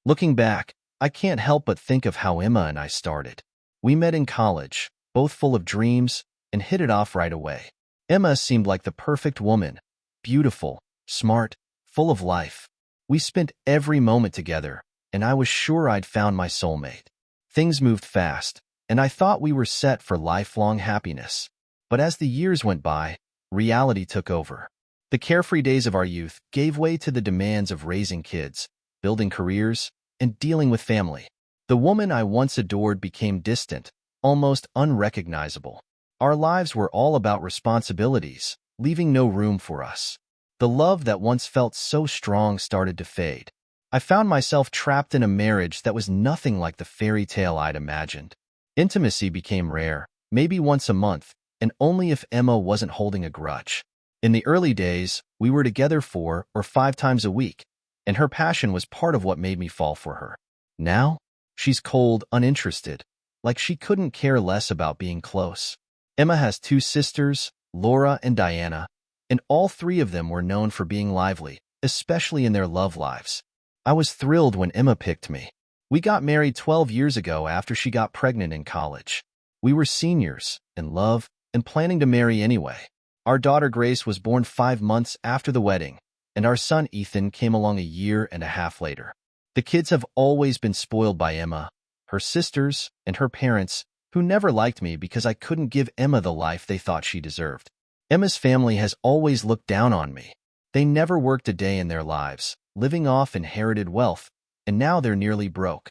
Looking back, I can't help but think of how Emma and I started. We met in college, both full of dreams, and hit it off right away. Emma seemed like the perfect woman, beautiful, smart, full of life. We spent every moment together, and I was sure I'd found my soulmate. Things moved fast, and I thought we were set for lifelong happiness. But as the years went by, reality took over. The carefree days of our youth gave way to the demands of raising kids, building careers, and dealing with family. The woman I once adored became distant, almost unrecognizable. Our lives were all about responsibilities, leaving no room for us. The love that once felt so strong started to fade. I found myself trapped in a marriage that was nothing like the fairy tale I'd imagined. Intimacy became rare, maybe once a month, and only if Emma wasn't holding a grudge. In the early days, we were together 4 or 5 times a week, and her passion was part of what made me fall for her. Now, she's cold, uninterested, like she couldn't care less about being close. Emma has 2 sisters, Laura and Diana, and all 3 of them were known for being lively, especially in their love lives. I was thrilled when Emma picked me. We got married 12 years ago after she got pregnant in college. We were seniors, in love, and planning to marry anyway. Our daughter Grace was born 5 months after the wedding, and our son Ethan came along a year and a half later. The kids have always been spoiled by Emma, her sisters, and her parents, who never liked me because I couldn't give Emma the life they thought she deserved. Emma's family has always looked down on me. They never worked a day in their lives, living off inherited wealth, and now they're nearly broke.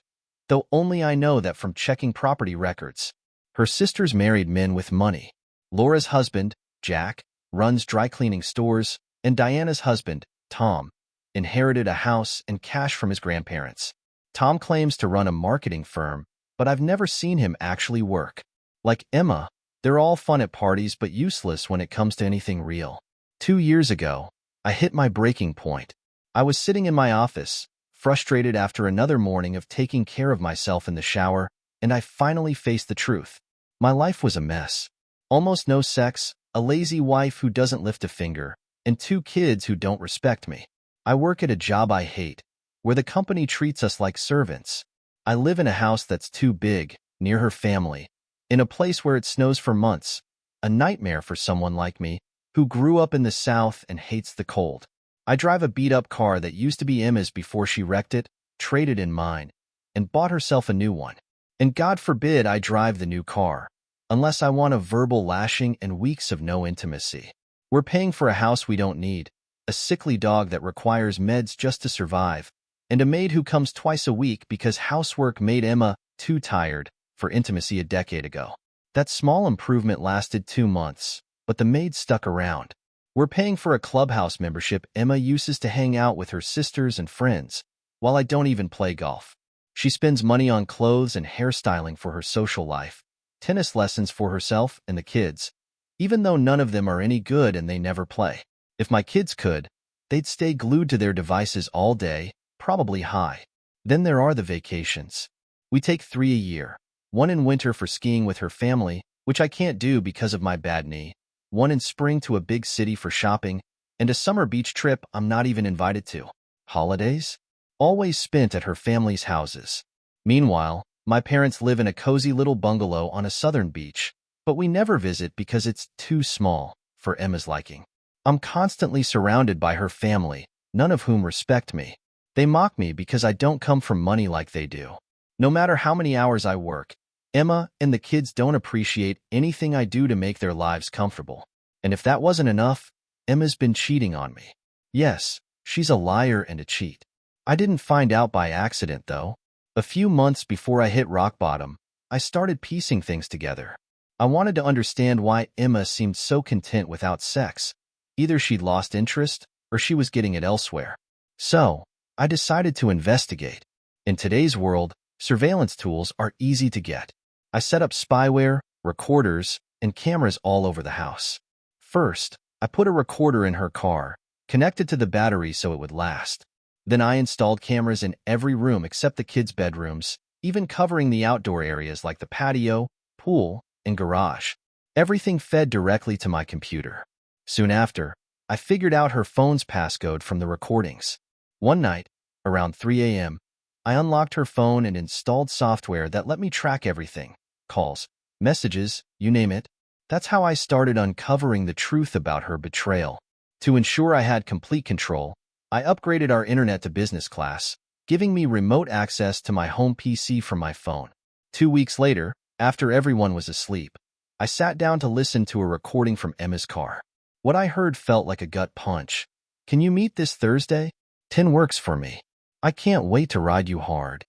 Though only I know that from checking property records. Her sisters married men with money. Laura's husband, Jack, runs dry cleaning stores, and Diana's husband, Tom, inherited a house and cash from his grandparents. Tom claims to run a marketing firm, but I've never seen him actually work. Like Emma, they're all fun at parties but useless when it comes to anything real. 2 years ago, I hit my breaking point. I was sitting in my office, frustrated after another morning of taking care of myself in the shower, and I finally faced the truth. My life was a mess. Almost no sex, a lazy wife who doesn't lift a finger, and 2 kids who don't respect me. I work at a job I hate, where the company treats us like servants. I live in a house that's too big, near her family, in a place where it snows for months, a nightmare for someone like me, who grew up in the South and hates the cold. I drive a beat-up car that used to be Emma's before she wrecked it, traded in mine, and bought herself a new one. And God forbid I drive the new car, unless I want a verbal lashing and weeks of no intimacy. We're paying for a house we don't need, a sickly dog that requires meds just to survive, and a maid who comes twice a week because housework made Emma too tired for intimacy a decade ago. That small improvement lasted 2 months, but the maid stuck around. We're paying for a clubhouse membership Emma uses to hang out with her sisters and friends, while I don't even play golf. She spends money on clothes and hairstyling for her social life, tennis lessons for herself and the kids, even though none of them are any good and they never play. If my kids could, they'd stay glued to their devices all day, probably high. Then there are the vacations. We take 3 a year, 1 in winter for skiing with her family, which I can't do because of my bad knee, 1 in spring to a big city for shopping, and a summer beach trip I'm not even invited to. Holidays? Always spent at her family's houses. Meanwhile, my parents live in a cozy little bungalow on a southern beach, but we never visit because it's too small for Emma's liking. I'm constantly surrounded by her family, none of whom respect me. They mock me because I don't come from money like they do. No matter how many hours I work, Emma and the kids don't appreciate anything I do to make their lives comfortable. And if that wasn't enough, Emma's been cheating on me. Yes, she's a liar and a cheat. I didn't find out by accident, though. A few months before I hit rock bottom, I started piecing things together. I wanted to understand why Emma seemed so content without sex. Either she'd lost interest, or she was getting it elsewhere. So, I decided to investigate. In today's world, surveillance tools are easy to get. I set up spyware, recorders, and cameras all over the house. First, I put a recorder in her car, connected to the battery so it would last. Then I installed cameras in every room except the kids' bedrooms, even covering the outdoor areas like the patio, pool, and garage. Everything fed directly to my computer. Soon after, I figured out her phone's passcode from the recordings. One night, around 3 a.m., I unlocked her phone and installed software that let me track everything. Calls, messages, you name it. That's how I started uncovering the truth about her betrayal. To ensure I had complete control, I upgraded our internet to business class, giving me remote access to my home PC from my phone. 2 weeks later, after everyone was asleep, I sat down to listen to a recording from Emma's car. What I heard felt like a gut punch. "Can you meet this Thursday? 10 works for me. I can't wait to ride you hard."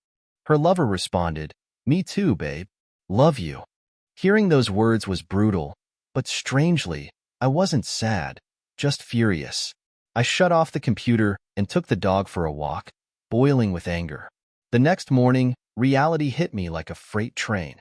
Her lover responded, "Me too, babe. Love you." Hearing those words was brutal, but strangely, I wasn't sad, just furious. I shut off the computer and took the dog for a walk, boiling with anger. The next morning, reality hit me like a freight train.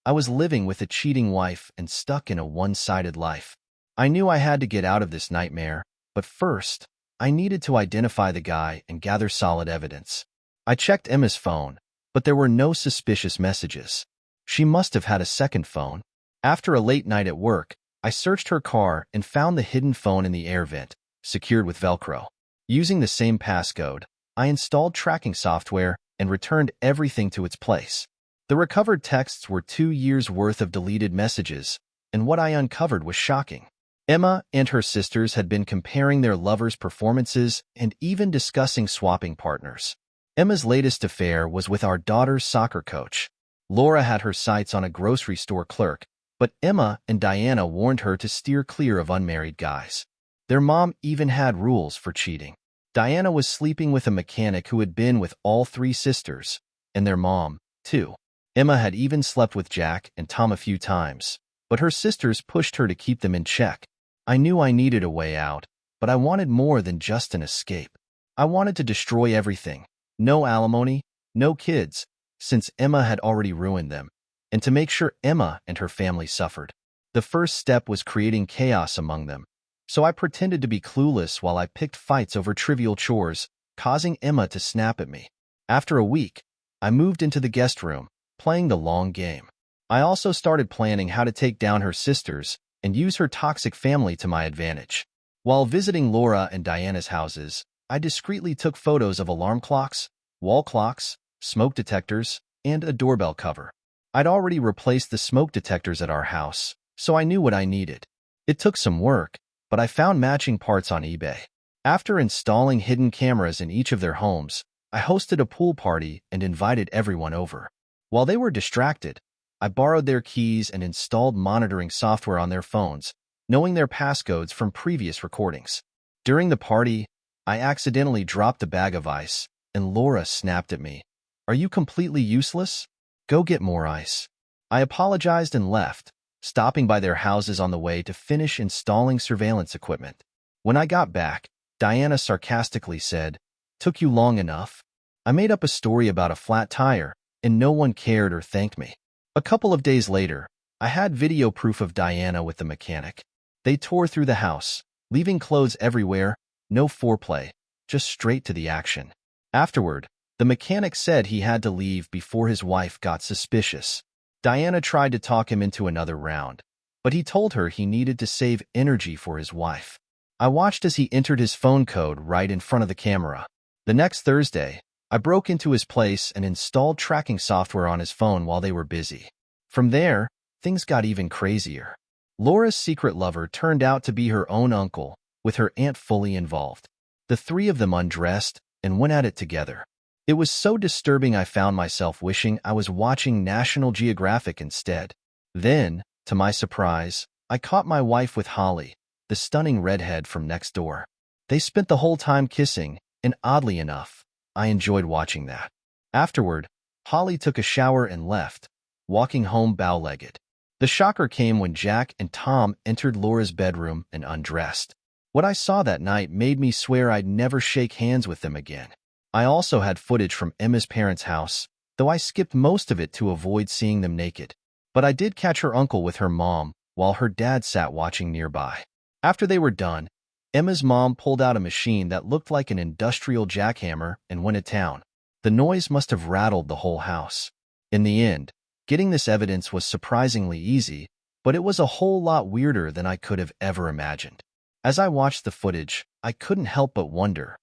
I was living with a cheating wife and stuck in a one-sided life. I knew I had to get out of this nightmare, but first, I needed to identify the guy and gather solid evidence. I checked Emma's phone, but there were no suspicious messages. She must have had a second phone. After a late night at work, I searched her car and found the hidden phone in the air vent, secured with Velcro. Using the same passcode, I installed tracking software and returned everything to its place. The recovered texts were 2 years' worth of deleted messages, and what I uncovered was shocking. Emma and her sisters had been comparing their lovers' performances and even discussing swapping partners. Emma's latest affair was with our daughter's soccer coach. Laura had her sights on a grocery store clerk, but Emma and Diana warned her to steer clear of unmarried guys. Their mom even had rules for cheating. Diana was sleeping with a mechanic who had been with all 3 sisters, and their mom, too. Emma had even slept with Jack and Tom a few times, but her sisters pushed her to keep them in check. I knew I needed a way out, but I wanted more than just an escape. I wanted to destroy everything. No alimony, no kids, since Emma had already ruined them, and to make sure Emma and her family suffered. The first step was creating chaos among them, so I pretended to be clueless while I picked fights over trivial chores, causing Emma to snap at me. After a week, I moved into the guest room, playing the long game. I also started planning how to take down her sisters and use her toxic family to my advantage. While visiting Laura and Diana's houses, I discreetly took photos of alarm clocks, wall clocks, smoke detectors, and a doorbell cover. I'd already replaced the smoke detectors at our house, so I knew what I needed. It took some work, but I found matching parts on eBay. After installing hidden cameras in each of their homes, I hosted a pool party and invited everyone over. While they were distracted, I borrowed their keys and installed monitoring software on their phones, knowing their passcodes from previous recordings. During the party, I accidentally dropped a bag of ice, and Laura snapped at me. "Are you completely useless? Go get more ice." I apologized and left, stopping by their houses on the way to finish installing surveillance equipment. When I got back, Diana sarcastically said, "Took you long enough?" I made up a story about a flat tire, and no one cared or thanked me. A couple of days later, I had video proof of Diana with the mechanic. They tore through the house, leaving clothes everywhere, no foreplay, just straight to the action. Afterward, the mechanic said he had to leave before his wife got suspicious. Diana tried to talk him into another round, but he told her he needed to save energy for his wife. I watched as he entered his phone code right in front of the camera. The next Thursday, I broke into his place and installed tracking software on his phone while they were busy. From there, things got even crazier. Laura's secret lover turned out to be her own uncle, with her aunt fully involved. The 3 of them undressed and went at it together. It was so disturbing I found myself wishing I was watching National Geographic instead. Then, to my surprise, I caught my wife with Holly, the stunning redhead from next door. They spent the whole time kissing, and oddly enough, I enjoyed watching that. Afterward, Holly took a shower and left, walking home bow-legged. The shocker came when Jack and Tom entered Laura's bedroom and undressed. What I saw that night made me swear I'd never shake hands with them again. I also had footage from Emma's parents' house, though I skipped most of it to avoid seeing them naked. But I did catch her uncle with her mom while her dad sat watching nearby. After they were done, Emma's mom pulled out a machine that looked like an industrial jackhammer and went to town. The noise must have rattled the whole house. In the end, getting this evidence was surprisingly easy, but it was a whole lot weirder than I could have ever imagined. As I watched the footage, I couldn't help but wonder,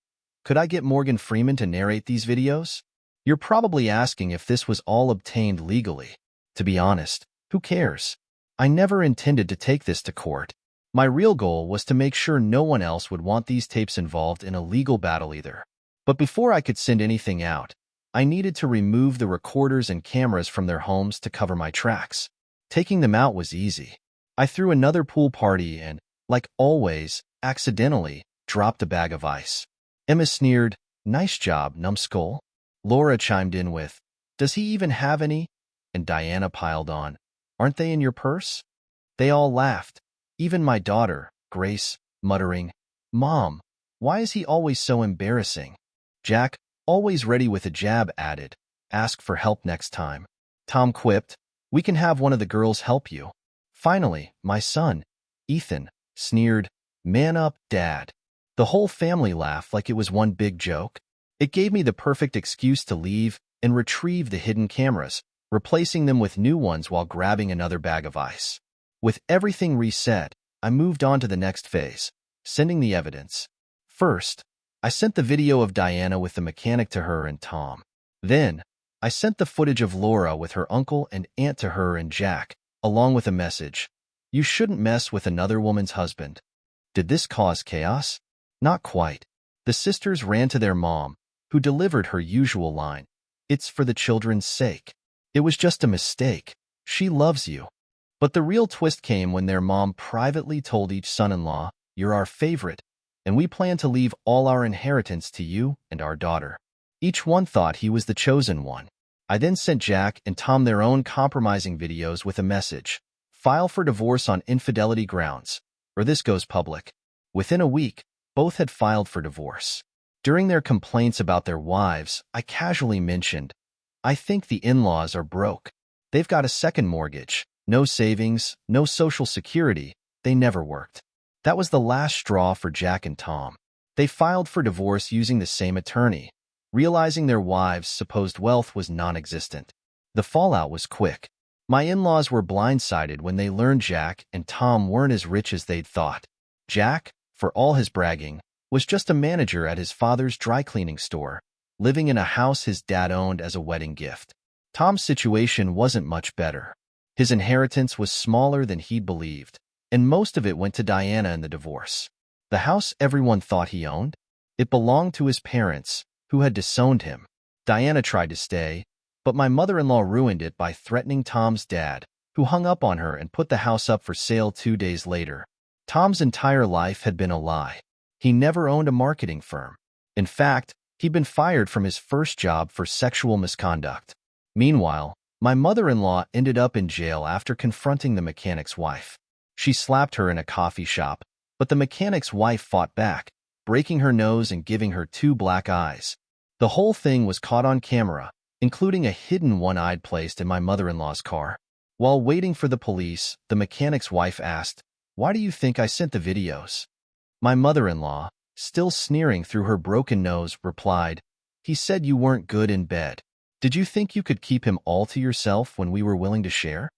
could I get Morgan Freeman to narrate these videos? You're probably asking if this was all obtained legally. To be honest, who cares? I never intended to take this to court. My real goal was to make sure no one else would want these tapes involved in a legal battle either. But before I could send anything out, I needed to remove the recorders and cameras from their homes to cover my tracks. Taking them out was easy. I threw another pool party and, like always, accidentally dropped a bag of ice. Emma sneered, "Nice job, numbskull." Laura chimed in with, "Does he even have any?" And Diana piled on, "Aren't they in your purse?" They all laughed, even my daughter, Grace, muttering, "Mom, why is he always so embarrassing?" Jack, always ready with a jab, added, "Ask for help next time." Tom quipped, "We can have one of the girls help you." Finally, my son, Ethan, sneered, "Man up, Dad." The whole family laughed like it was one big joke. It gave me the perfect excuse to leave and retrieve the hidden cameras, replacing them with new ones while grabbing another bag of ice. With everything reset, I moved on to the next phase, sending the evidence. First, I sent the video of Diana with the mechanic to her and Tom. Then, I sent the footage of Laura with her uncle and aunt to her and Jack, along with a message, "You shouldn't mess with another woman's husband." Did this cause chaos? Not quite. The sisters ran to their mom, who delivered her usual line, "It's for the children's sake. It was just a mistake. She loves you." But the real twist came when their mom privately told each son-in-law, "You're our favorite, and we plan to leave all our inheritance to you and our daughter." Each one thought he was the chosen one. I then sent Jack and Tom their own compromising videos with a message, "File for divorce on infidelity grounds, or this goes public." Within a week, both had filed for divorce. During their complaints about their wives, I casually mentioned, "I think the in-laws are broke. They've got a second mortgage, no savings, no social security. They never worked." That was the last straw for Jack and Tom. They filed for divorce using the same attorney, realizing their wives' supposed wealth was non-existent. The fallout was quick. My in-laws were blindsided when they learned Jack and Tom weren't as rich as they'd thought. Jack, for all his bragging, was just a manager at his father's dry cleaning store, living in a house his dad owned as a wedding gift. Tom's situation wasn't much better. His inheritance was smaller than he'd believed, and most of it went to Diana in the divorce. The house everyone thought he owned? It belonged to his parents, who had disowned him. Diana tried to stay, but my mother-in-law ruined it by threatening Tom's dad, who hung up on her and put the house up for sale 2 days later. Tom's entire life had been a lie. He never owned a marketing firm. In fact, he'd been fired from his first job for sexual misconduct. Meanwhile, my mother-in-law ended up in jail after confronting the mechanic's wife. She slapped her in a coffee shop, but the mechanic's wife fought back, breaking her nose and giving her 2 black eyes. The whole thing was caught on camera, including a hidden one-eyed placed in my mother-in-law's car. While waiting for the police, the mechanic's wife asked, "Why do you think I sent the videos?" My mother-in-law, still sneering through her broken nose, replied, "He said you weren't good in bed. Did you think you could keep him all to yourself when we were willing to share?"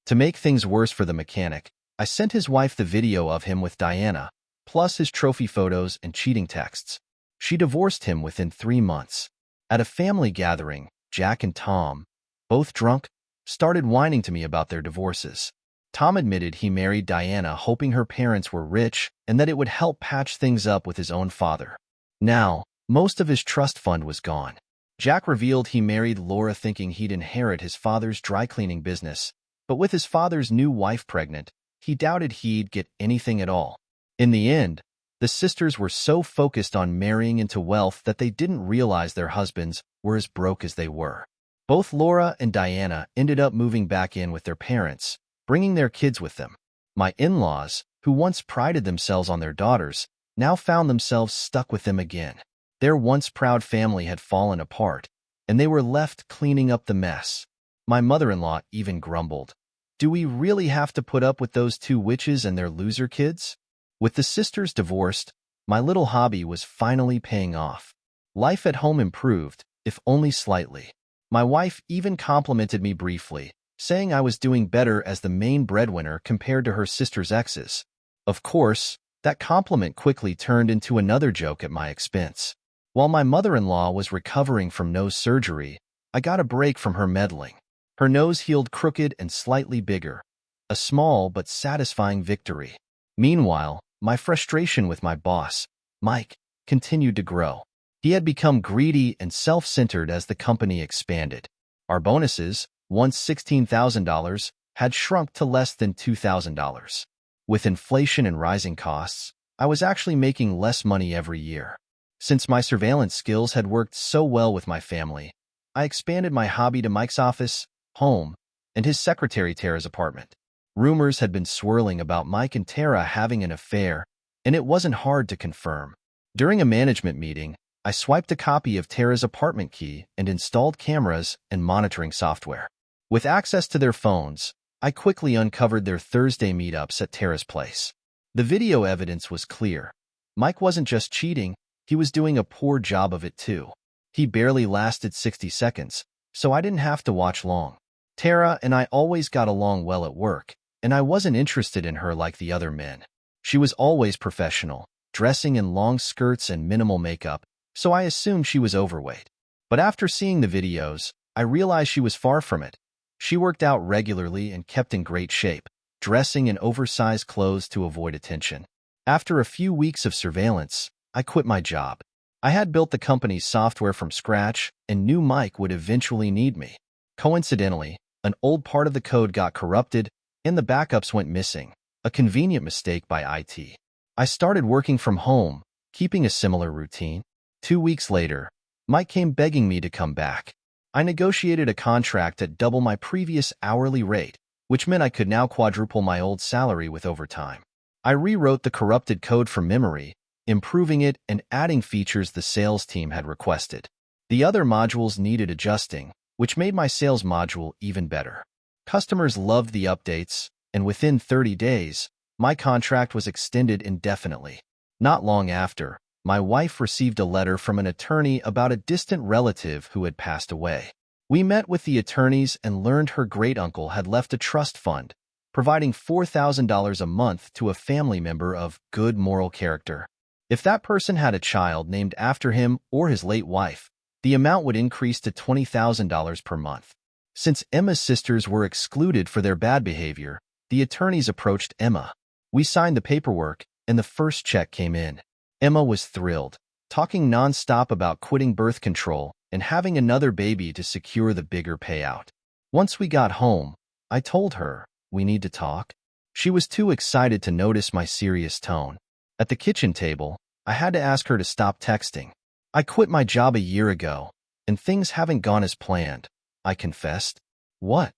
To make things worse for the mechanic, I sent his wife the video of him with Diana, plus his trophy photos and cheating texts. She divorced him within 3 months. At a family gathering, Jack and Tom, both drunk, started whining to me about their divorces. Tom admitted he married Diana hoping her parents were rich and that it would help patch things up with his own father. Now, most of his trust fund was gone. Jack revealed he married Laura thinking he'd inherit his father's dry cleaning business, but with his father's new wife pregnant, he doubted he'd get anything at all. In the end, the sisters were so focused on marrying into wealth that they didn't realize their husbands were as broke as they were. Both Laura and Diana ended up moving back in with their parents, bringing their kids with them. My in-laws, who once prided themselves on their daughters, now found themselves stuck with them again. Their once proud family had fallen apart, and they were left cleaning up the mess. My mother-in-law even grumbled, "Do we really have to put up with those 2 witches and their loser kids?" With the sisters divorced, my little hobby was finally paying off. Life at home improved, if only slightly. My wife even complimented me briefly, saying I was doing better as the main breadwinner compared to her sister's exes. Of course, that compliment quickly turned into another joke at my expense. While my mother-in-law was recovering from nose surgery, I got a break from her meddling. Her nose healed crooked and slightly bigger, a small but satisfying victory. Meanwhile, my frustration with my boss, Mike, continued to grow. He had become greedy and self-centered as the company expanded. Our bonuses, once $16,000, had shrunk to less than $2,000. With inflation and rising costs, I was actually making less money every year. Since my surveillance skills had worked so well with my family, I expanded my hobby to Mike's office, home, and his secretary Tara's apartment. Rumors had been swirling about Mike and Tara having an affair, and it wasn't hard to confirm. During a management meeting, I swiped a copy of Tara's apartment key and installed cameras and monitoring software. With access to their phones, I quickly uncovered their Thursday meetups at Tara's place. The video evidence was clear. Mike wasn't just cheating, he was doing a poor job of it too. He barely lasted 60 seconds, so I didn't have to watch long. Tara and I always got along well at work, and I wasn't interested in her like the other men. She was always professional, dressing in long skirts and minimal makeup, so I assumed she was overweight. But after seeing the videos, I realized she was far from it. She worked out regularly and kept in great shape, dressing in oversized clothes to avoid attention. After a few weeks of surveillance, I quit my job. I had built the company's software from scratch and knew Mike would eventually need me. Coincidentally, an old part of the code got corrupted and the backups went missing, a convenient mistake by IT. I started working from home, keeping a similar routine. 2 weeks later, Mike came begging me to come back. I negotiated a contract at double my previous hourly rate, which meant I could now quadruple my old salary with overtime. I rewrote the corrupted code from memory, improving it and adding features the sales team had requested. The other modules needed adjusting, which made my sales module even better. Customers loved the updates, and within 30 days, my contract was extended indefinitely. Not long after, my wife received a letter from an attorney about a distant relative who had passed away. We met with the attorneys and learned her great-uncle had left a trust fund, providing $4,000 a month to a family member of good moral character. If that person had a child named after him or his late wife, the amount would increase to $20,000 per month. Since Emma's sisters were excluded for their bad behavior, the attorneys approached Emma. We signed the paperwork, and the first check came in. Emma was thrilled, talking nonstop about quitting birth control and having another baby to secure the bigger payout. Once we got home, I told her, "We need to talk." She was too excited to notice my serious tone. At the kitchen table, I had to ask her to stop texting. "I quit my job a year ago, and things haven't gone as planned," I confessed. "What?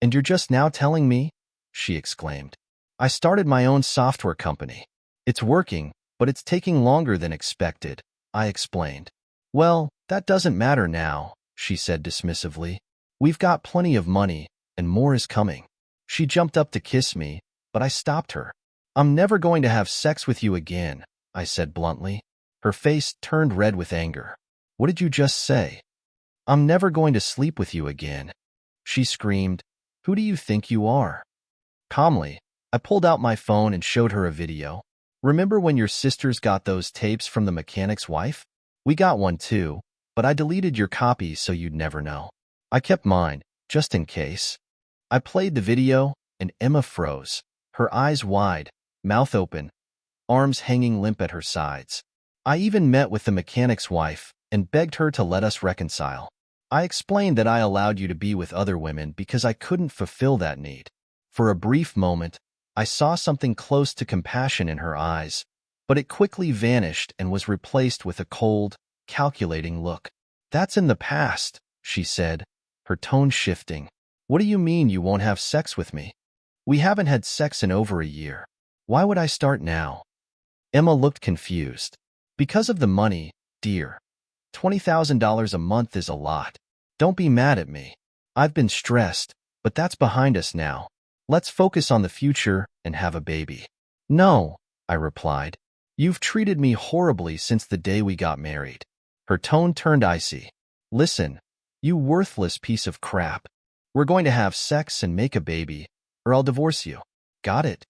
And you're just now telling me?" she exclaimed. "I started my own software company. It's working, but it's taking longer than expected," I explained. "Well, that doesn't matter now," she said dismissively. "We've got plenty of money, and more is coming." She jumped up to kiss me, but I stopped her. "I'm never going to have sex with you again," I said bluntly. Her face turned red with anger. "What did you just say?" "I'm never going to sleep with you again," she screamed. "Who do you think you are?" Calmly, I pulled out my phone and showed her a video. "Remember when your sisters got those tapes from the mechanic's wife? We got one too, but I deleted your copy so you'd never know. I kept mine, just in case." I played the video, and Emma froze, her eyes wide, mouth open, arms hanging limp at her sides. I even met with the mechanic's wife and begged her to let us reconcile. I explained that I allowed you to be with other women because I couldn't fulfill that need. For a brief moment, I saw something close to compassion in her eyes, but it quickly vanished and was replaced with a cold, calculating look. "That's in the past," she said, her tone shifting. "What do you mean you won't have sex with me? We haven't had sex in over a year. Why would I start now?" Emma looked confused. "Because of the money, dear. $20,000 a month is a lot. Don't be mad at me. I've been stressed, but that's behind us now. Let's focus on the future and have a baby." "No," I replied. "You've treated me horribly since the day we got married." Her tone turned icy. "Listen, you worthless piece of crap. We're going to have sex and make a baby, or I'll divorce you. Got it?"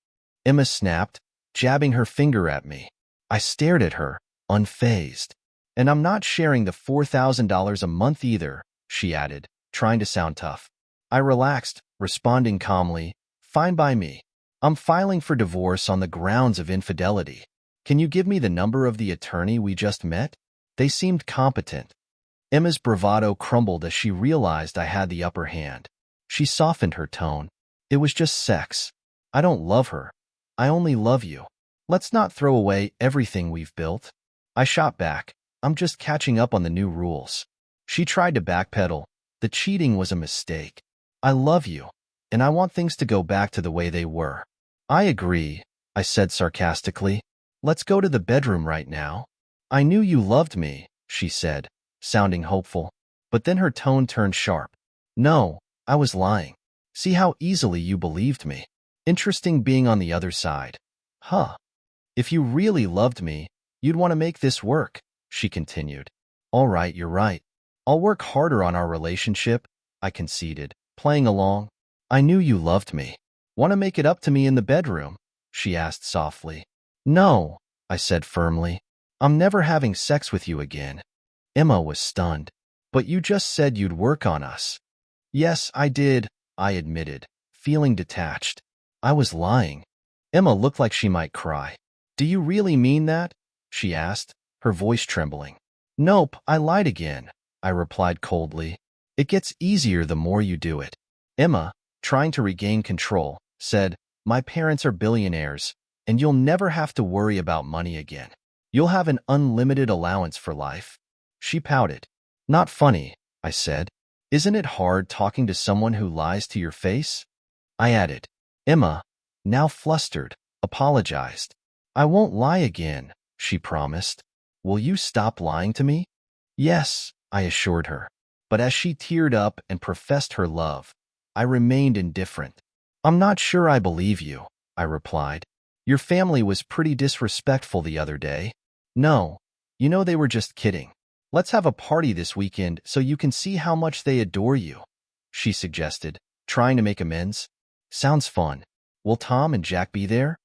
Emma snapped, jabbing her finger at me. I stared at her, unfazed. And I'm not sharing the $4,000 a month either, she added, trying to sound tough. I relaxed, responding calmly, fine by me. I'm filing for divorce on the grounds of infidelity. Can you give me the number of the attorney we just met? They seemed competent. Emma's bravado crumbled as she realized I had the upper hand. She softened her tone. It was just sex. I don't love her. I only love you. Let's not throw away everything we've built. I shot back. I'm just catching up on the new rules. She tried to backpedal. The cheating was a mistake. I love you, and I want things to go back to the way they were. I agree, I said sarcastically. Let's go to the bedroom right now. I knew you loved me, she said, sounding hopeful. But then her tone turned sharp. No, I was lying. See how easily you believed me. Interesting being on the other side. Huh. If you really loved me, you'd want to make this work, she continued. All right, you're right. I'll work harder on our relationship, I conceded, playing along. I knew you loved me. Want to make it up to me in the bedroom? She asked softly. No, I said firmly. I'm never having sex with you again. Emma was stunned. But you just said you'd work on us. Yes, I did, I admitted, feeling detached. I was lying. Emma looked like she might cry. Do you really mean that? She asked, her voice trembling. Nope, I lied again, I replied coldly. It gets easier the more you do it. Emma, trying to regain control, said, My parents are billionaires, and you'll never have to worry about money again. You'll have an unlimited allowance for life. She pouted. Not funny, I said. Isn't it hard talking to someone who lies to your face? I added. Emma, now flustered, apologized. I won't lie again, she promised. Will you stop lying to me? Yes, I assured her. But as she teared up and professed her love, I remained indifferent. I'm not sure I believe you, I replied. Your family was pretty disrespectful the other day. No, you know they were just kidding. Let's have a party this weekend so you can see how much they adore you, she suggested, trying to make amends. Sounds fun. Will Tom and Jack be there?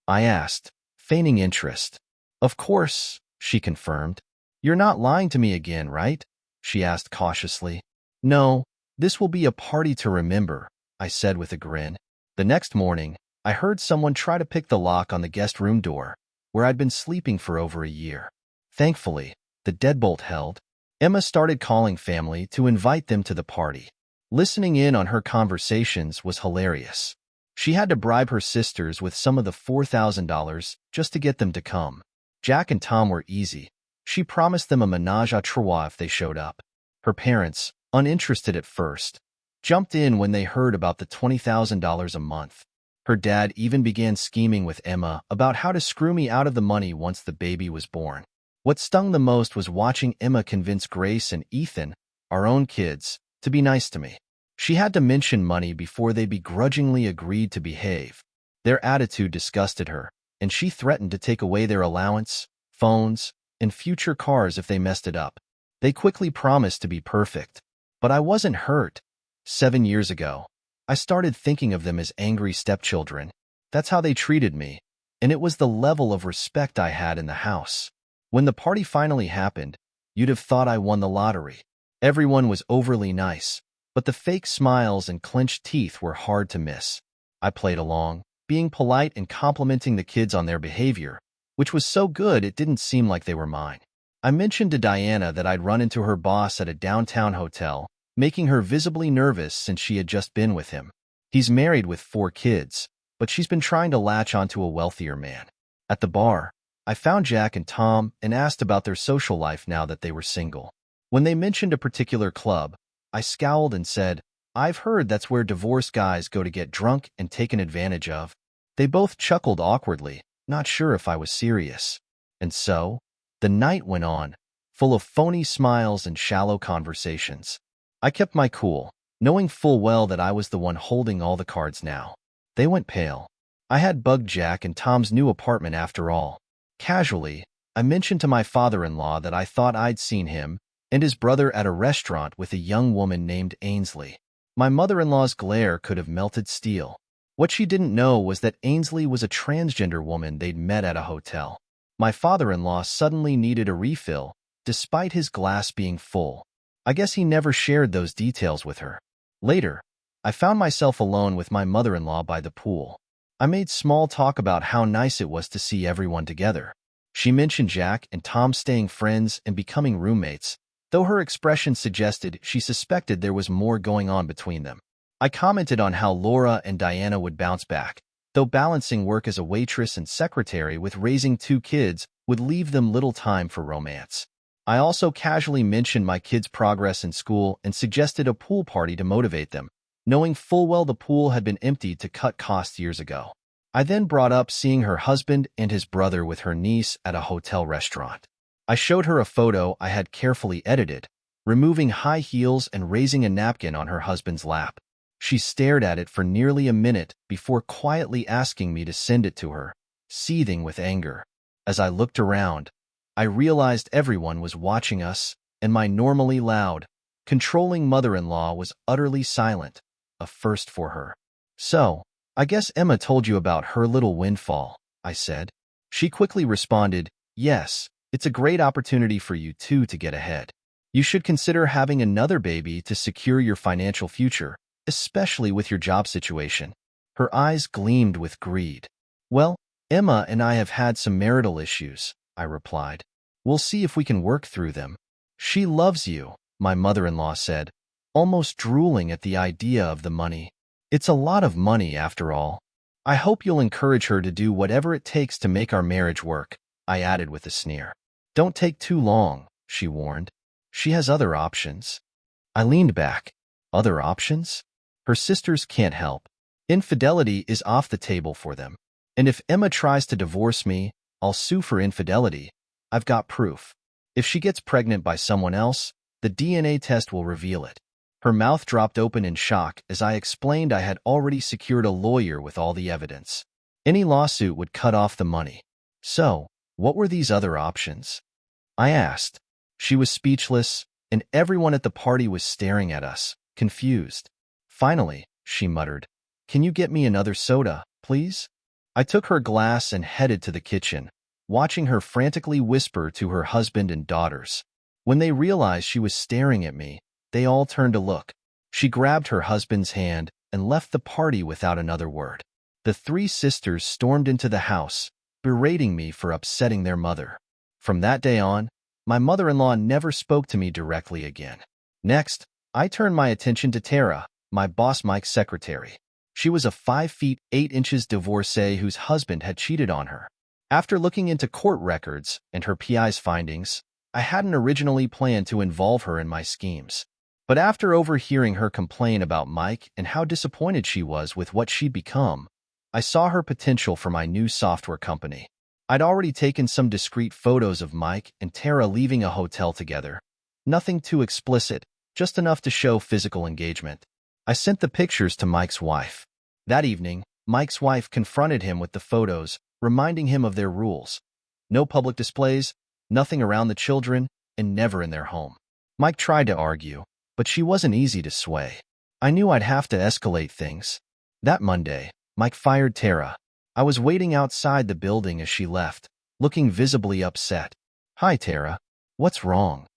I asked, feigning interest. Of course, she confirmed. You're not lying to me again, right? She asked cautiously. No, this will be a party to remember, I said with a grin. The next morning, I heard someone try to pick the lock on the guest room door, where I'd been sleeping for over a year. Thankfully, the deadbolt held. Emma started calling family to invite them to the party. Listening in on her conversations was hilarious. She had to bribe her sisters with some of the $4,000 just to get them to come. Jack and Tom were easy. She promised them a menage a trois if they showed up. Her parents, uninterested at first, jumped in when they heard about the $20,000 a month. Her dad even began scheming with Emma about how to screw me out of the money once the baby was born. What stung the most was watching Emma convince Grace and Ethan, our own kids, to be nice to me. She had to mention money before they begrudgingly agreed to behave. Their attitude disgusted her, and she threatened to take away their allowance, phones, and future cars if they messed it up. They quickly promised to be perfect. But I wasn't hurt. 7 years ago, I started thinking of them as angry stepchildren. That's how they treated me, and it was the level of respect I had in the house. When the party finally happened, you'd have thought I won the lottery. Everyone was overly nice, but the fake smiles and clenched teeth were hard to miss. I played along, being polite and complimenting the kids on their behavior, which was so good it didn't seem like they were mine. I mentioned to Diana that I'd run into her boss at a downtown hotel, making her visibly nervous since she had just been with him. He's married with 4 kids, but she's been trying to latch onto a wealthier man. At the bar, I found Jack and Tom and asked about their social life now that they were single. When they mentioned a particular club, I scowled and said, I've heard that's where divorced guys go to get drunk and taken advantage of. They both chuckled awkwardly, not sure if I was serious. And so, the night went on, full of phony smiles and shallow conversations. I kept my cool, knowing full well that I was the one holding all the cards now. They went pale. I had bugged Jack and Tom's new apartment after all. Casually, I mentioned to my father-in-law that I thought I'd seen him and his brother at a restaurant with a young woman named Ainsley. My mother-in-law's glare could have melted steel. What she didn't know was that Ainsley was a transgender woman they'd met at a hotel. My father-in-law suddenly needed a refill, despite his glass being full. I guess he never shared those details with her. Later, I found myself alone with my mother-in-law by the pool. I made small talk about how nice it was to see everyone together. She mentioned Jack and Tom staying friends and becoming roommates, though her expression suggested she suspected there was more going on between them. I commented on how Laura and Diana would bounce back, though balancing work as a waitress and secretary with raising 2 kids would leave them little time for romance. I also casually mentioned my kids' progress in school and suggested a pool party to motivate them, knowing full well the pool had been emptied to cut costs years ago. I then brought up seeing her husband and his brother with her niece at a hotel restaurant. I showed her a photo I had carefully edited, removing high heels and raising a napkin on her husband's lap. She stared at it for nearly a minute before quietly asking me to send it to her, seething with anger. As I looked around, I realized everyone was watching us, and my normally loud, controlling mother-in-law was utterly silent, a first for her. "So, I guess Emma told you about her little windfall," I said. She quickly responded, "Yes, it's a great opportunity for you two to get ahead. You should consider having another baby to secure your financial future, especially with your job situation." Her eyes gleamed with greed. "Well, Emma and I have had some marital issues," I replied. "We'll see if we can work through them." "She loves you," my mother-in-law said, almost drooling at the idea of the money. "It's a lot of money, after all. I hope you'll encourage her to do whatever it takes to make our marriage work," I added with a sneer. "Don't take too long," she warned. "She has other options." I leaned back. Other options? Her sisters can't help. Infidelity is off the table for them. And if Emma tries to divorce me, I'll sue for infidelity. I've got proof. If she gets pregnant by someone else, the DNA test will reveal it. Her mouth dropped open in shock as I explained I had already secured a lawyer with all the evidence. Any lawsuit would cut off the money. So, what were these other options? I asked. She was speechless, and everyone at the party was staring at us, confused. Finally, she muttered, "Can you get me another soda, please?" I took her glass and headed to the kitchen, watching her frantically whisper to her husband and daughters. When they realized she was staring at me, they all turned to look. She grabbed her husband's hand and left the party without another word. The 3 sisters stormed into the house, berating me for upsetting their mother. From that day on, my mother-in-law never spoke to me directly again. Next, I turned my attention to Tara, my boss Mike's secretary. She was a 5 feet 8 inches divorcee whose husband had cheated on her. After looking into court records and her PI's findings, I hadn't originally planned to involve her in my schemes. But after overhearing her complain about Mike and how disappointed she was with what she'd become, I saw her potential for my new software company. I'd already taken some discreet photos of Mike and Tara leaving a hotel together. Nothing too explicit, just enough to show physical engagement. I sent the pictures to Mike's wife. That evening, Mike's wife confronted him with the photos, reminding him of their rules. No public displays, nothing around the children, and never in their home. Mike tried to argue, but she wasn't easy to sway. I knew I'd have to escalate things. That Monday, Mike fired Tara. I was waiting outside the building as she left, looking visibly upset. "Hi, Tara. What's wrong?"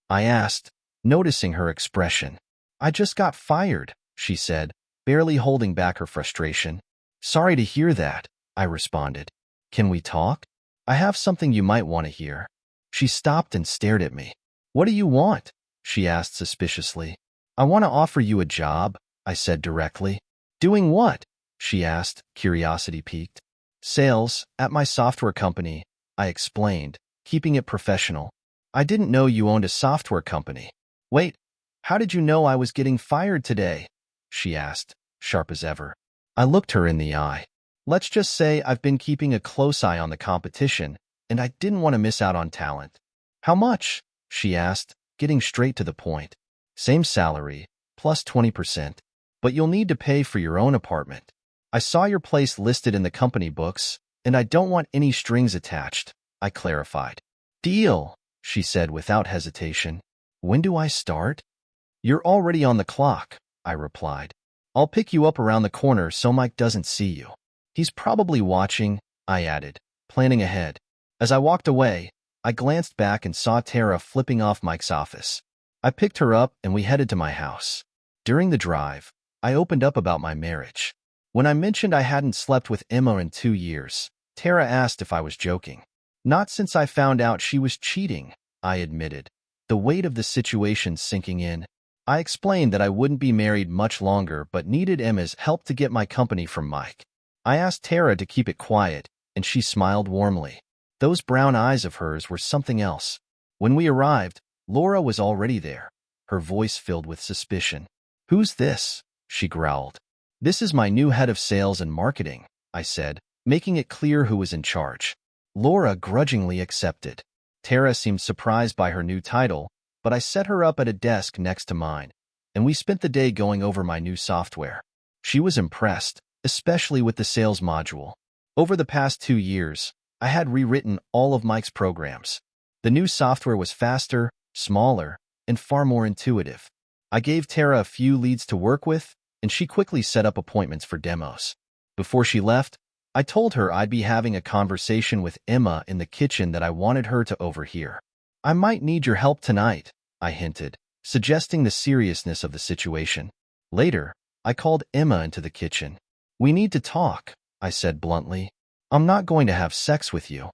I asked, noticing her expression. "I just got fired," she said, barely holding back her frustration. "Sorry to hear that," I responded. "Can we talk? I have something you might want to hear." She stopped and stared at me. "What do you want?" she asked suspiciously. "I want to offer you a job," I said directly. "Doing what?" she asked, curiosity piqued. "Sales, at my software company," I explained, keeping it professional. "I didn't know you owned a software company." "Wait, how did you know I was getting fired today?" she asked, sharp as ever. I looked her in the eye. "Let's just say I've been keeping a close eye on the competition, and I didn't want to miss out on talent." "How much?" she asked, getting straight to the point. "Same salary, plus 20%, but you'll need to pay for your own apartment. I saw your place listed in the company books, and I don't want any strings attached," I clarified. "Deal," she said without hesitation. "When do I start?" "You're already on the clock," I replied. "I'll pick you up around the corner so Mike doesn't see you." "He's probably watching," I added, planning ahead. As I walked away, I glanced back and saw Tara flipping off Mike's office. I picked her up and we headed to my house. During the drive, I opened up about my marriage. When I mentioned I hadn't slept with Emma in 2 years, Tara asked if I was joking. Not since I found out she was cheating, I admitted, the weight of the situation sinking in. I explained that I wouldn't be married much longer but needed Emma's help to get my company from Mike. I asked Tara to keep it quiet, and she smiled warmly. Those brown eyes of hers were something else. When we arrived, Laura was already there, her voice filled with suspicion. "Who's this?" she growled. "This is my new head of sales and marketing," I said, making it clear who was in charge. Laura grudgingly accepted. Tara seemed surprised by her new title, but I set her up at a desk next to mine, and we spent the day going over my new software. She was impressed, especially with the sales module. Over the past 2 years, I had rewritten all of Mike's programs. The new software was faster, smaller, and far more intuitive. I gave Tara a few leads to work with, and she quickly set up appointments for demos. Before she left, I told her I'd be having a conversation with Emma in the kitchen that I wanted her to overhear. "I might need your help tonight," I hinted, suggesting the seriousness of the situation. Later, I called Emma into the kitchen. "We need to talk," I said bluntly. "I'm not going to have sex with you."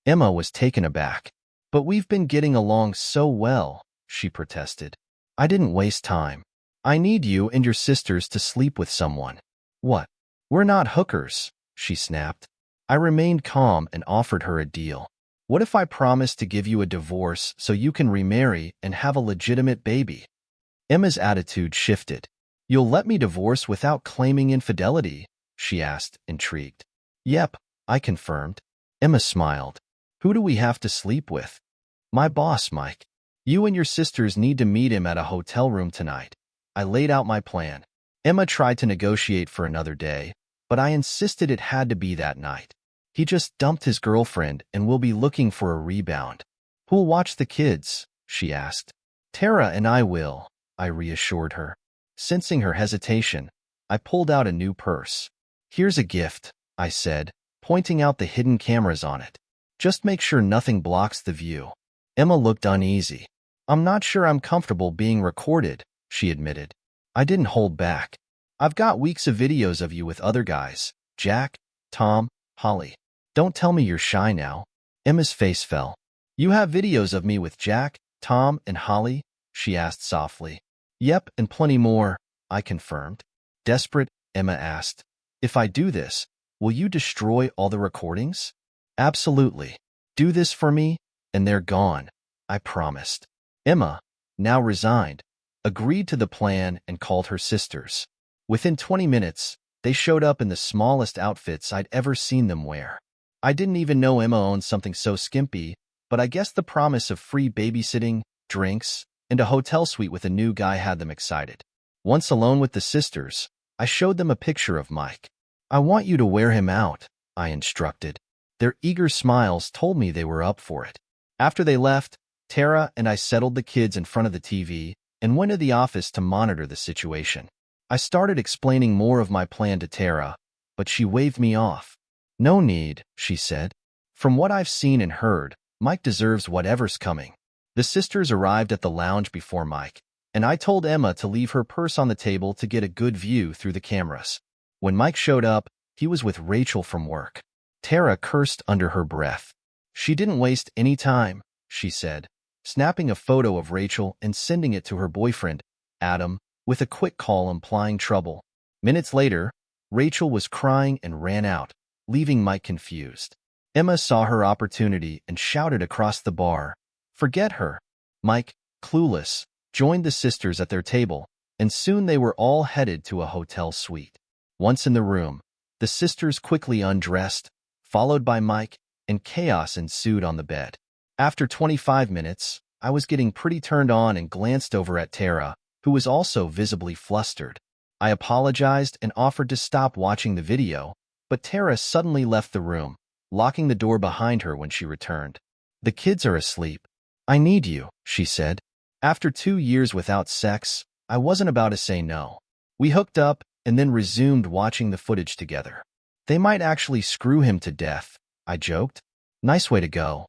Emma was taken aback. "But we've been getting along so well," she protested. "I didn't waste time. I need you and your sisters to sleep with someone." "What? We're not hookers," she snapped. I remained calm and offered her a deal. "What if I promise to give you a divorce so you can remarry and have a legitimate baby?" Emma's attitude shifted. "You'll let me divorce without claiming infidelity?" she asked, intrigued. "Yep," I confirmed. Emma smiled. "Who do we have to sleep with?" "My boss, Mike. You and your sisters need to meet him at a hotel room tonight." I laid out my plan. Emma tried to negotiate for another day, but I insisted it had to be that night. "He just dumped his girlfriend and will be looking for a rebound." "Who'll watch the kids?" she asked. "Tara and I will," I reassured her. Sensing her hesitation, I pulled out a new purse. "Here's a gift," I said, pointing out the hidden cameras on it. "Just make sure nothing blocks the view." Emma looked uneasy. "I'm not sure I'm comfortable being recorded," she admitted. I didn't hold back. "I've got weeks of videos of you with other guys, Jack, Tom, Holly. Don't tell me you're shy now." Emma's face fell. "You have videos of me with Jack, Tom, and Holly?" she asked softly. "Yep, and plenty more," I confirmed. Desperate, Emma asked, "If I do this, will you destroy all the recordings?" "Absolutely. Do this for me, and they're gone," I promised. Emma, now resigned, agreed to the plan and called her sisters. Within 20 minutes, they showed up in the smallest outfits I'd ever seen them wear. I didn't even know Emma owned something so skimpy, but I guess the promise of free babysitting, drinks, and a hotel suite with a new guy had them excited. Once alone with the sisters, I showed them a picture of Mike. "I want you to wear him out," I instructed. Their eager smiles told me they were up for it. After they left, Tara and I settled the kids in front of the TV and went to the office to monitor the situation. I started explaining more of my plan to Tara, but she waved me off. "No need," she said. "From what I've seen and heard, Mike deserves whatever's coming." The sisters arrived at the lounge before Mike, and I told Emma to leave her purse on the table to get a good view through the cameras. When Mike showed up, he was with Rachel from work. Tara cursed under her breath. "She didn't waste any time," she said, snapping a photo of Rachel and sending it to her boyfriend, Adam, with a quick call implying trouble. Minutes later, Rachel was crying and ran out, leaving Mike confused. Emma saw her opportunity and shouted across the bar, "Forget her." Mike, clueless, joined the sisters at their table, and soon they were all headed to a hotel suite. Once in the room, the sisters quickly undressed, followed by Mike, and chaos ensued on the bed. After 25 minutes, I was getting pretty turned on and glanced over at Tara, who was also visibly flustered. I apologized and offered to stop watching the video, but Tara suddenly left the room, locking the door behind her when she returned. "The kids are asleep. I need you," she said. After 2 years without sex, I wasn't about to say no. We hooked up and then resumed watching the footage together. "They might actually screw him to death," I joked. "Nice way to go."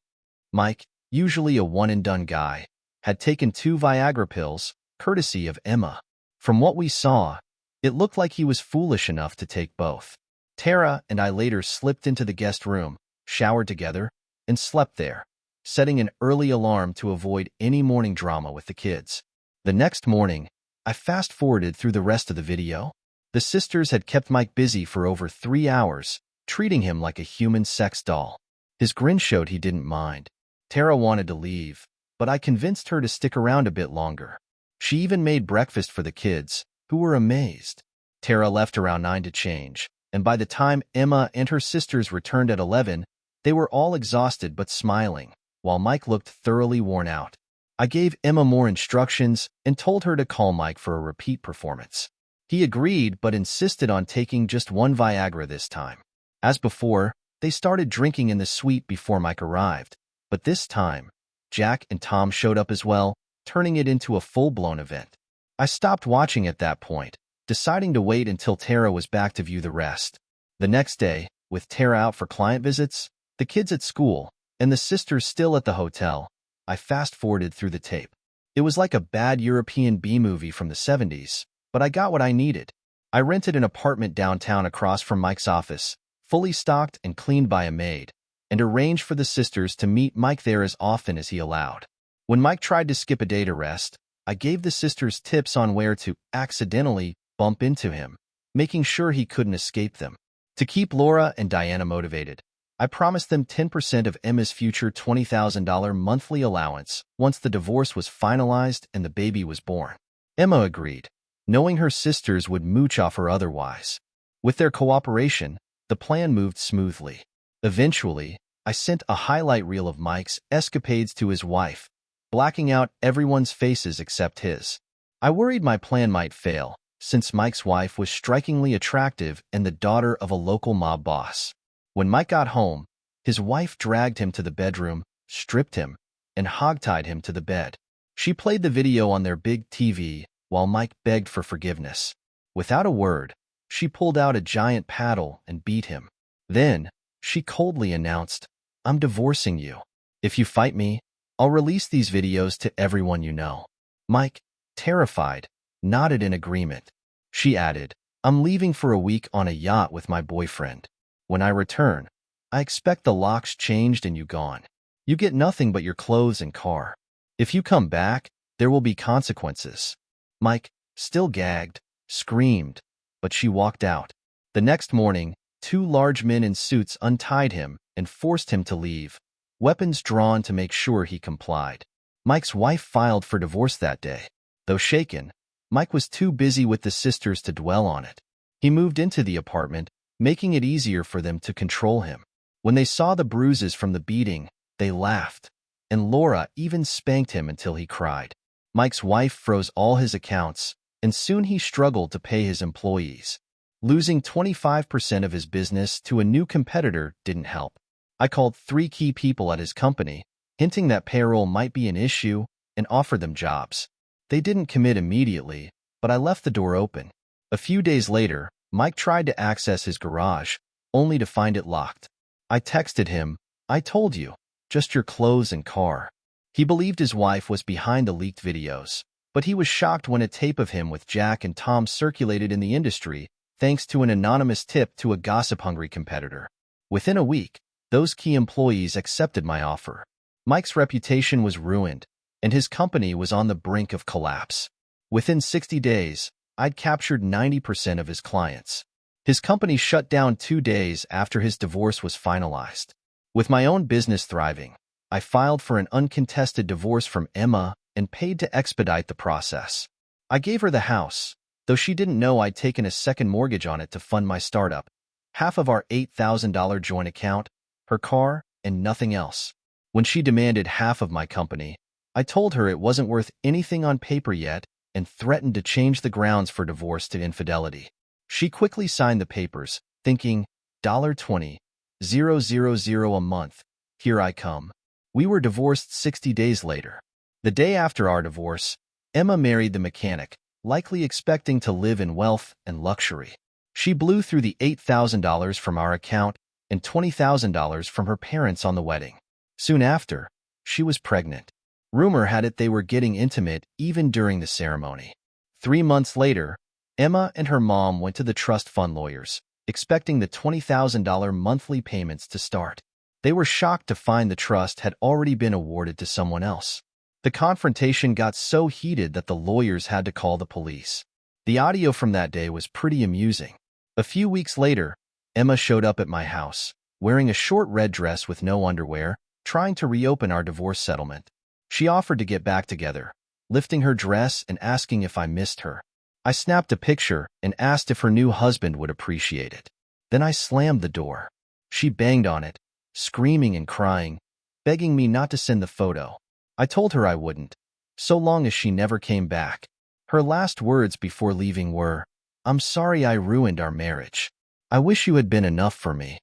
Mike, usually a one-and-done guy, had taken 2 Viagra pills, courtesy of Emma. From what we saw, it looked like he was foolish enough to take both. Tara and I later slipped into the guest room, showered together, and slept there, setting an early alarm to avoid any morning drama with the kids. The next morning, I fast-forwarded through the rest of the video. The sisters had kept Mike busy for over 3 hours, treating him like a human sex doll. His grin showed he didn't mind. Tara wanted to leave, but I convinced her to stick around a bit longer. She even made breakfast for the kids, who were amazed. Tara left around 9 to change, and by the time Emma and her sisters returned at 11, they were all exhausted but smiling, while Mike looked thoroughly worn out. I gave Emma more instructions and told her to call Mike for a repeat performance. He agreed but insisted on taking just 1 Viagra this time. As before, they started drinking in the suite before Mike arrived, but this time, Jack and Tom showed up as well, turning it into a full-blown event. I stopped watching at that point, deciding to wait until Tara was back to view the rest. The next day, with Tara out for client visits, the kids at school, and the sisters still at the hotel, I fast-forwarded through the tape. It was like a bad European B-movie from the 70s, but I got what I needed. I rented an apartment downtown across from Mike's office, fully stocked and cleaned by a maid, and arranged for the sisters to meet Mike there as often as he allowed. When Mike tried to skip a day to rest, I gave the sisters tips on where to accidentally bump into him, making sure he couldn't escape them. To keep Laura and Diana motivated, I promised them 10% of Emma's future $20,000 monthly allowance once the divorce was finalized and the baby was born. Emma agreed, knowing her sisters would mooch off her otherwise. With their cooperation, the plan moved smoothly. Eventually, I sent a highlight reel of Mike's escapades to his wife, blacking out everyone's faces except his. I worried my plan might fail, since Mike's wife was strikingly attractive and the daughter of a local mob boss. When Mike got home, his wife dragged him to the bedroom, stripped him, and hogtied him to the bed. She played the video on their big TV while Mike begged for forgiveness. Without a word, she pulled out a giant paddle and beat him. Then, she coldly announced, "I'm divorcing you. If you fight me, I'll release these videos to everyone you know." Mike, terrified, nodded in agreement. She added, "I'm leaving for a week on a yacht with my boyfriend. When I return, I expect the locks changed and you gone. You get nothing but your clothes and car. If you come back, there will be consequences." Mike, still gagged, screamed, but she walked out. The next morning, 2 large men in suits untied him and forced him to leave, weapons drawn to make sure he complied. Mike's wife filed for divorce that day. Though shaken, Mike was too busy with the sisters to dwell on it. He moved into the apartment, making it easier for them to control him. When they saw the bruises from the beating, they laughed, and Laura even spanked him until he cried. Mike's wife froze all his accounts, and soon he struggled to pay his employees. Losing 25% of his business to a new competitor didn't help. I called 3 key people at his company, hinting that payroll might be an issue, and offered them jobs. They didn't commit immediately, but I left the door open. A few days later, Mike tried to access his garage, only to find it locked. I texted him, "I told you, just your clothes and car." He believed his wife was behind the leaked videos, but he was shocked when a tape of him with Jack and Tom circulated in the industry, thanks to an anonymous tip to a gossip-hungry competitor. Within a week, those key employees accepted my offer. Mike's reputation was ruined, and his company was on the brink of collapse. Within 60 days, I'd captured 90% of his clients. His company shut down 2 days after his divorce was finalized. With my own business thriving, I filed for an uncontested divorce from Emma and paid to expedite the process. I gave her the house, though she didn't know I'd taken a second mortgage on it to fund my startup, half of our $8,000 joint account, her car, and nothing else. When she demanded half of my company, I told her it wasn't worth anything on paper yet and threatened to change the grounds for divorce to infidelity. She quickly signed the papers, thinking, $20,000 a month, here I come. We were divorced 60 days later. The day after our divorce, Emma married the mechanic, likely expecting to live in wealth and luxury. She blew through the $8,000 from our account and $20,000 from her parents on the wedding. Soon after, She was pregnant. Rumor had it they were getting intimate even during the ceremony. 3 months later, Emma and her mom went to the trust fund lawyers, expecting the $20,000 monthly payments to start. They were shocked to find the trust had already been awarded to someone else. The confrontation got so heated that the lawyers had to call the police. The audio from that day was pretty amusing. A few weeks later, Emma showed up at my house, wearing a short red dress with no underwear, trying to reopen our divorce settlement. She offered to get back together, lifting her dress and asking if I missed her. I snapped a picture and asked if her new husband would appreciate it. Then I slammed the door. She banged on it, screaming and crying, begging me not to send the photo. I told her I wouldn't, so long as she never came back. Her last words before leaving were, "I'm sorry I ruined our marriage. I wish you had been enough for me."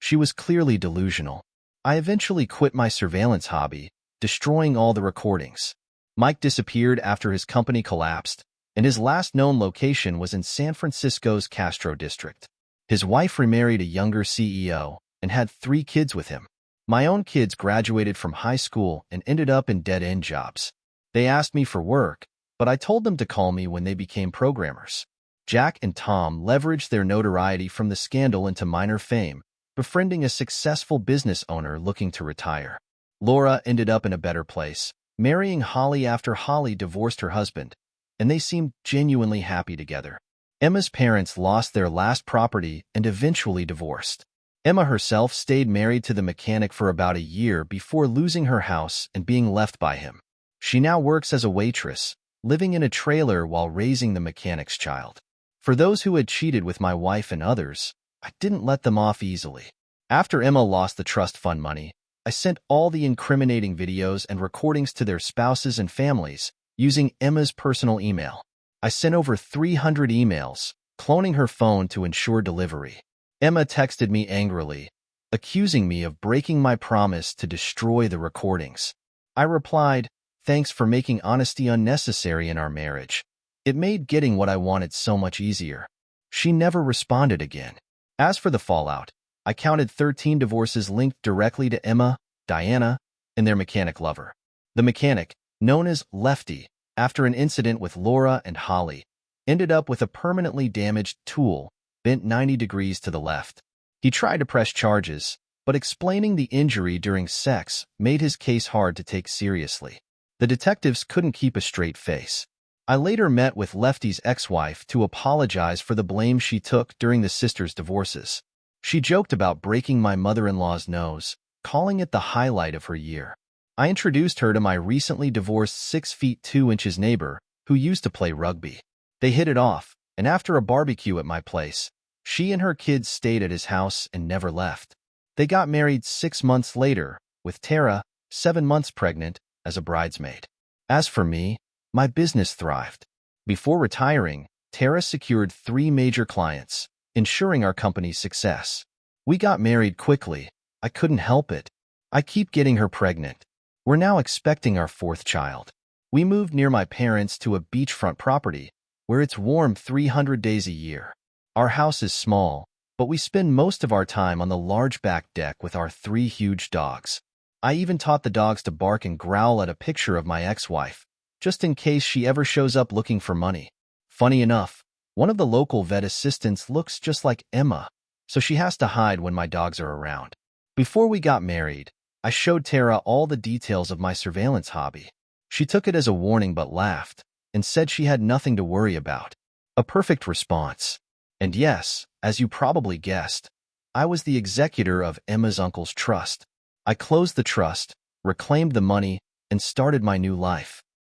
She was clearly delusional. I eventually quit my surveillance hobby, destroying all the recordings. Mike disappeared after his company collapsed, and his last known location was in San Francisco's Castro district. His wife remarried a younger CEO and had 3 kids with him. My own kids graduated from high school and ended up in dead-end jobs. They asked me for work, but I told them to call me when they became programmers. Jack and Tom leveraged their notoriety from the scandal into minor fame, befriending a successful business owner looking to retire. Laura ended up in a better place, marrying Holly after Holly divorced her husband, and they seemed genuinely happy together. Emma's parents lost their last property and eventually divorced. Emma herself stayed married to the mechanic for about a year before losing her house and being left by him. She now works as a waitress, living in a trailer while raising the mechanic's child. For those who had cheated with my wife and others, I didn't let them off easily. After Emma lost the trust fund money, I sent all the incriminating videos and recordings to their spouses and families using Emma's personal email. I sent over 300 emails, cloning her phone to ensure delivery. Emma texted me angrily, accusing me of breaking my promise to destroy the recordings. I replied, "Thanks for making honesty unnecessary in our marriage. It made getting what I wanted so much easier." She never responded again. As for the fallout, I counted 13 divorces linked directly to Emma, Diana, and their mechanic lover. The mechanic, known as Lefty, after an incident with Laura and Holly, ended up with a permanently damaged tool bent 90 degrees to the left. He tried to press charges, but explaining the injury during sex made his case hard to take seriously. The detectives couldn't keep a straight face. I later met with Lefty's ex-wife to apologize for the blame she took during the sisters' divorces. She joked about breaking my mother-in-law's nose, calling it the highlight of her year. I introduced her to my recently divorced 6 feet 2 inches neighbor who used to play rugby. They hit it off, and after a barbecue at my place, she and her kids stayed at his house and never left. They got married 6 months later, with Tara, 7 months pregnant, as a bridesmaid. As for me, my business thrived. Before retiring, Tara secured 3 major clients, ensuring our company's success. We got married quickly. I couldn't help it. I keep getting her pregnant. We're now expecting our 4th child. We moved near my parents to a beachfront property, where it's warm 300 days a year. Our house is small, but we spend most of our time on the large back deck with our 3 huge dogs. I even taught the dogs to bark and growl at a picture of my ex-wife, just in case she ever shows up looking for money. Funny enough, one of the local vet assistants looks just like Emma, so she has to hide when my dogs are around. Before we got married, I showed Tara all the details of my surveillance hobby. She took it as a warning but laughed and said she had nothing to worry about. A perfect response. And yes, as you probably guessed, I was the executor of Emma's uncle's trust. I closed the trust, reclaimed the money, and started my new life.